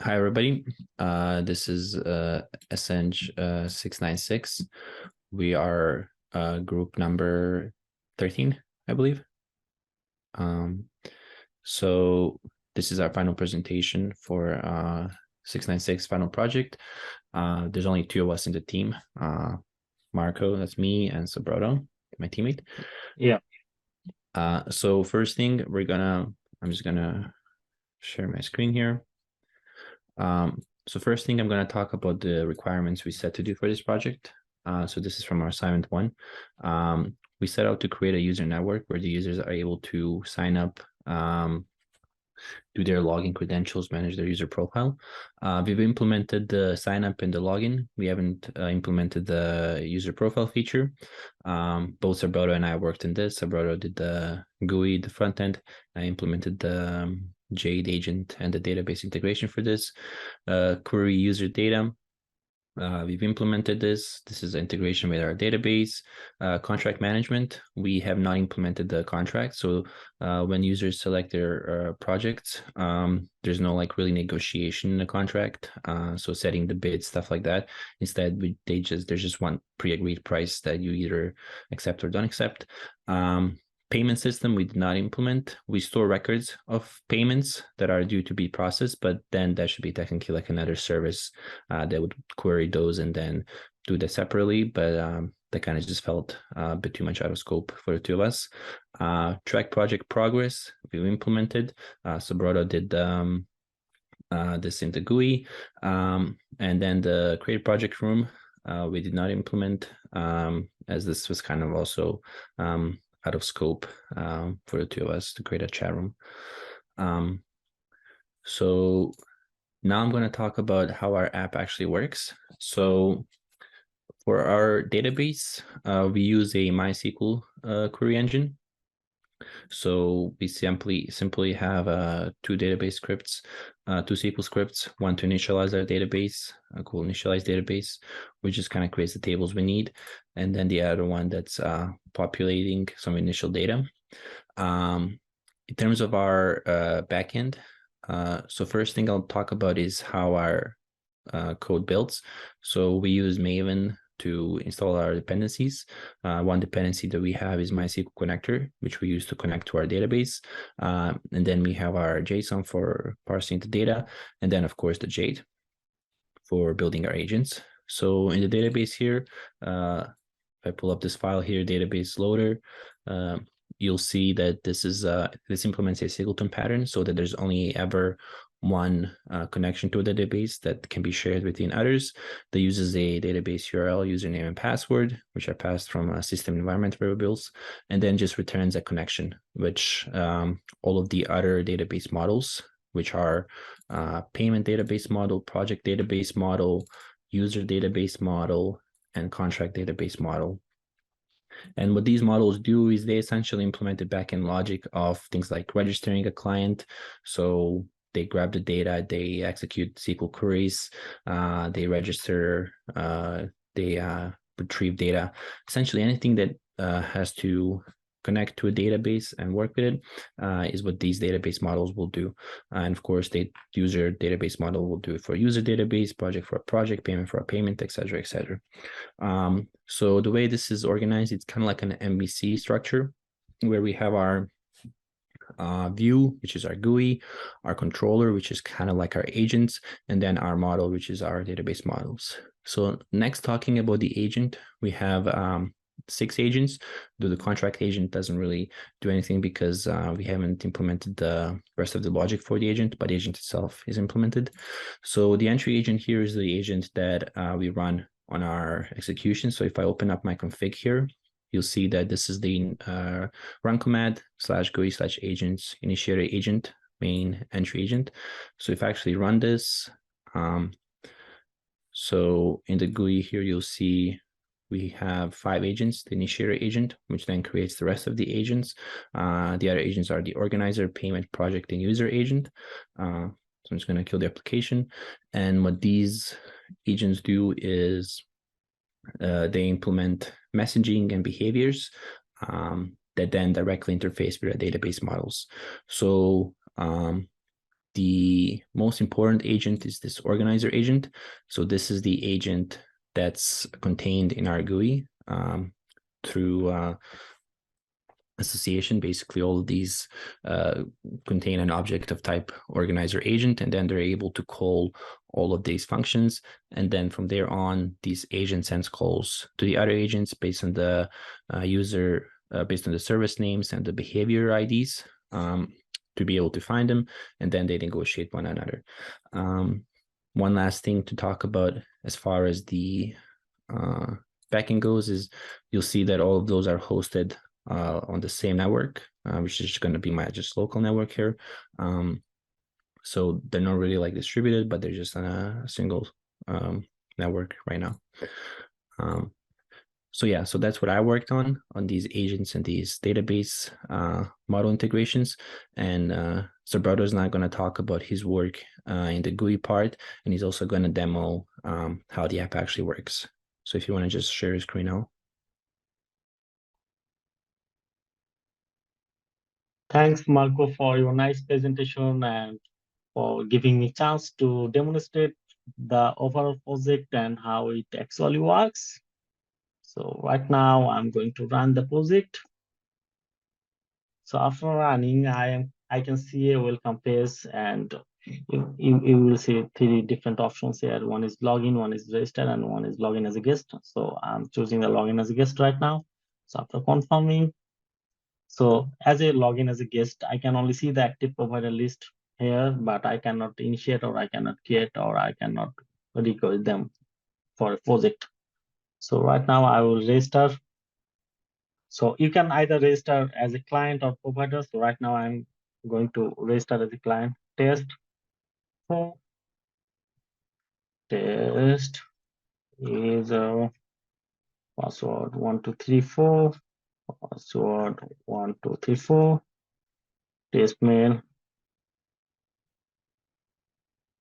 Hi, everybody. This is SENG696. We are group number 13, I believe. So this is our final presentation for 696 final project. There's only two of us in the team. Marko, that's me, and Subroto, my teammate. Yeah. So first thing, I'm just gonna share my screen here. So first thing, I'm going to talk about the requirements we set to do for this project. So this is from our assignment 1. We set out to create a user network where the users are able to sign up, do their login credentials, manage their user profile. We've implemented the sign up and the login. We haven't implemented the user profile feature. Both Subroto and I worked in this. Subroto did the GUI, the front end. I implemented the Jade agent and the database integration for this. Query user data. We've implemented this. This is integration with our database. Contract management, we have not implemented the contract. So when users select their projects, there's no like really negotiation in the contract. So setting the bid, stuff like that. Instead, there's just one pre-agreed price that you either accept or don't accept. Payment system we did not implement. We store records of payments that are due to be processed, but then that should be technically like another service that would query those and then do that separately. But that kind of just felt a bit too much out of scope for the two of us. Track project progress we implemented. Subroto did this in the GUI, and then the create project room we did not implement, as this was kind of also out of scope for the two of us to create a chat room. So now I'm going to talk about how our app actually works. So for our database, we use a MySQL query engine. So we simply have two database scripts, two SQL scripts, one to initialize our database, a cool initialize database, which just kind of creates the tables we need. And then the other one that's populating some initial data. In terms of our backend, so first thing I'll talk about is how our code builds. So we use Maven to install our dependencies. One dependency that we have is MySQL connector, which we use to connect to our database. And then we have our JSON for parsing the data. And then, of course, the Jade for building our agents. So in the database here, if I pull up this file here, database loader, you'll see that this implements a singleton pattern so that there's only ever one connection to a database that can be shared between others. That uses a database URL, username, and password, which are passed from system environment variables, and then just returns a connection, which all of the other database models, which are payment database model, project database model, user database model, and contract database model. And what these models do is they essentially implement the backend logic of things like registering a client. So they grab the data, they execute SQL queries, they register, they retrieve data. Essentially anything that has to connect to a database and work with it is what these database models will do. And of course, the user database model will do it for a user database, project for a project, payment for a payment, et cetera, et cetera. So the way this is organized, it's kind of like an MVC structure where we have our view, which is our GUI, our controller, which is kind of like our agents, and then our model, which is our database models. So next, talking about the agent, we have 6 agents. Though the contract agent doesn't really do anything because we haven't implemented the rest of the logic for the agent, but the agent itself is implemented. So the entry agent here is the agent that we run on our execution. So if I open up my config here, you'll see that this is the run command /GUI/agents initiator agent main entry agent. So if I actually run this, so in the GUI here, you'll see we have 5 agents, the initiator agent, which then creates the rest of the agents. The other agents are the organizer, payment, project, and user agent. So I'm just going to kill the application. And what these agents do is they implement messaging and behaviors that then directly interface with our database models. So the most important agent is this organizer agent. So this is the agent that's contained in our GUI through association. Basically, all of these contain an object of type organizer agent, and then they're able to call all of these functions. And then from there on, these agent sends calls to the other agents based on the user, based on the service names and the behavior IDs to be able to find them, and then they negotiate one another. One last thing to talk about as far as the backend goes is you'll see that all of those are hosted on the same network, which is going to be my just local network here. So they're not really like distributed, but they're just on a single network right now. So yeah, so that's what I worked on these agents and these database model integrations. And Subroto is now going to talk about his work in the GUI part, and he's also going to demo how the app actually works. So if you want to just share your screen now. Thanks, Marco, for your nice presentation and for giving me chance to demonstrate the overall project and how it actually works. So right now I'm going to run the project. So after running, I can see a welcome page, and you will see three different options here. One is login, one is register, and one is login as a guest. So I'm choosing the login as a guest right now. So after confirming, so as a login as a guest, I can only see the active provider list here, but I cannot initiate, or I cannot create, or I cannot request them for a project. So right now I will register. So you can either register as a client or provider. So right now I'm going to register as a client. Test is password 1234, password 1234, test mail,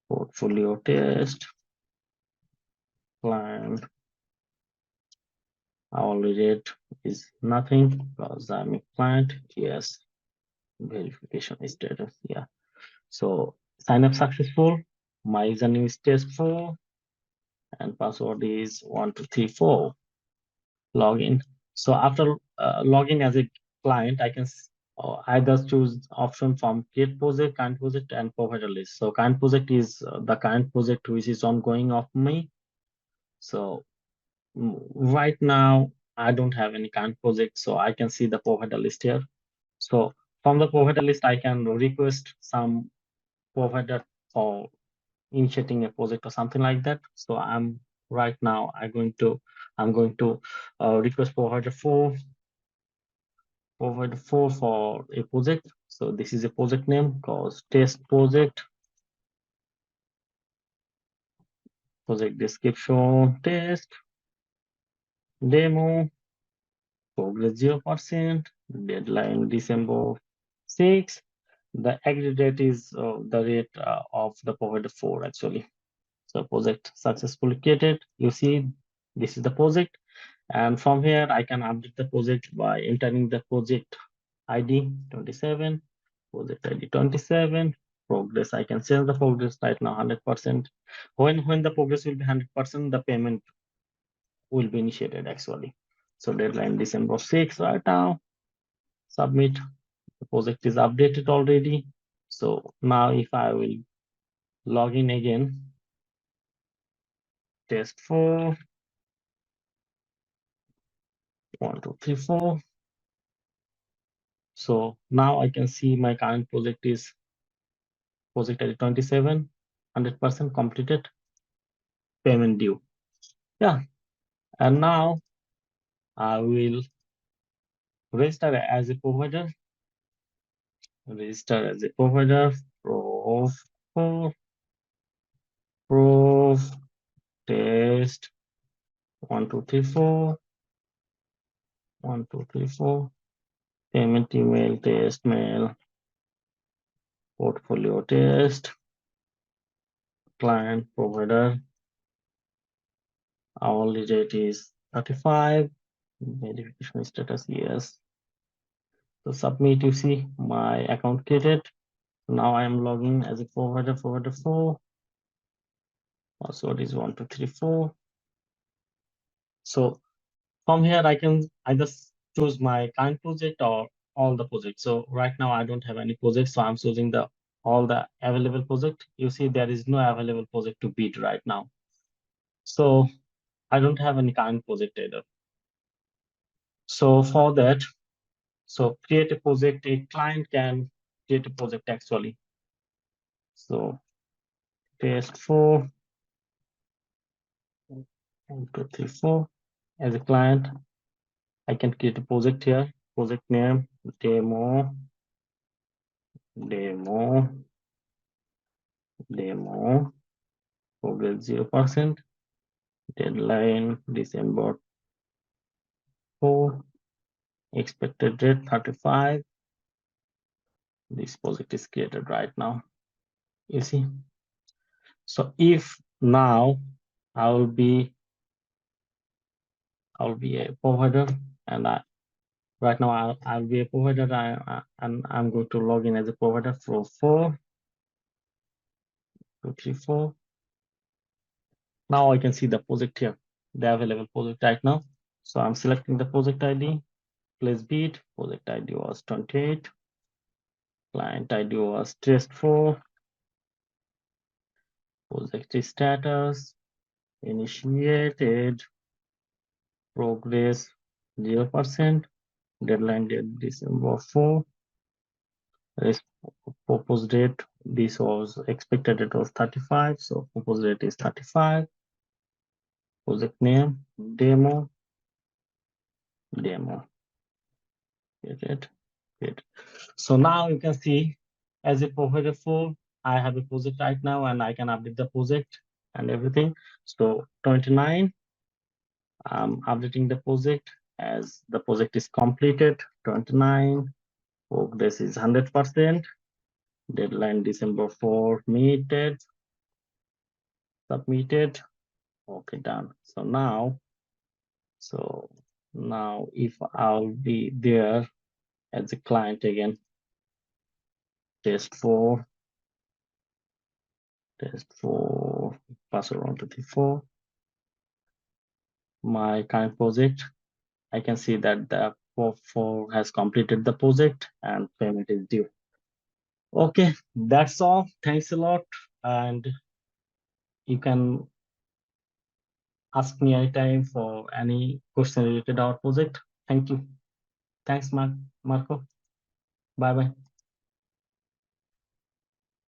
portfolio test, client. Hourly rate is nothing because I'm a client. Yes, verification status. Yeah. So sign up successful. My username is test4 and password is 1234. Login. So after login as a client, I can either choose option from create project, current project, and provider list. So current project is the current project which is ongoing of me. So right now I don't have any current project, so I can see the provider list here. So from the provider list, I can request some provider for initiating a project or something like that. So I'm going to request provider 4 for a project. So this is a project name because test project description, test demo, progress 0%, deadline December 6. The agreed rate is the rate of the provider 4 actually. So project successfully created. You see, this is the project. And from here, I can update the project by entering the project ID 27, project ID 27, progress. I can change the progress right now 100%. When the progress will be 100%, the payment will be initiated actually. So deadline December 6 right now. Submit. The project is updated already. So now if I will log in again, test 4, 1234. So now I can see my current project is project ID 27, 100% completed, payment due. Yeah. And now I will register as a provider. Register as a provider. Proof test 1234. 1234. Payment email, test mail, portfolio test, client provider. Hourly rate is 35. Verification status, yes. So submit, you see my account created. Now I am logging as a forwarder 4. Password is 1234. So from here, I can either choose my current project or all the projects. So right now I don't have any project, so I'm choosing all the available project. You see there is no available project to bid right now. So I don't have any current project either. So for that, so create a project, a client can create a project actually. So test 4, 1, 2, 3, 4 as a client. I can create a project here, project name, demo, progress 0%, deadline December 4, expected rate 35. This project is created right now. You see. So if now I'll be a provider, and right now I'll be a provider, and I'm going to log in as a provider for 4, 2, 3, 4. Now I can see the project here, the available project right now. So I'm selecting the project ID, place bid, project ID was 28, client ID was test 4, project status, initiated, progress 0%, deadline date December 4, proposed date, this was expected, it was 35, so proposed date is 35, project name, demo, get it. So now you can see as a provider 4, I have a project right now and I can update the project and everything. So 29, I'm updating the project as the project is completed. 29, progress is 100%, deadline December 4, meted, submitted, okay, done. So now if I'll be there as a client again, test 4, password 1234, my current project, I can see that the 4 has completed the project and payment is due. Okay, that's all. Thanks a lot. And you can ask me anytime for any question related to our project. Thank you. Thanks, Marco. Bye-bye.